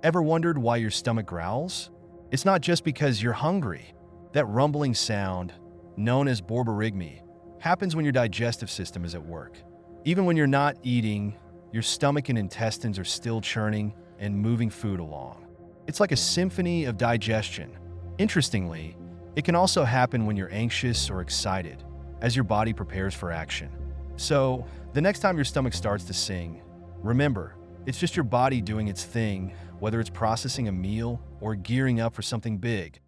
Ever wondered why your stomach growls? It's not just because you're hungry. That rumbling sound, known as borborygmi, happens when your digestive system is at work. Even when you're not eating, your stomach and intestines are still churning and moving food along. It's like a symphony of digestion. Interestingly, it can also happen when you're anxious or excited, as your body prepares for action. So, the next time your stomach starts to sing, remember, it's just your body doing its thing, whether it's processing a meal or gearing up for something big.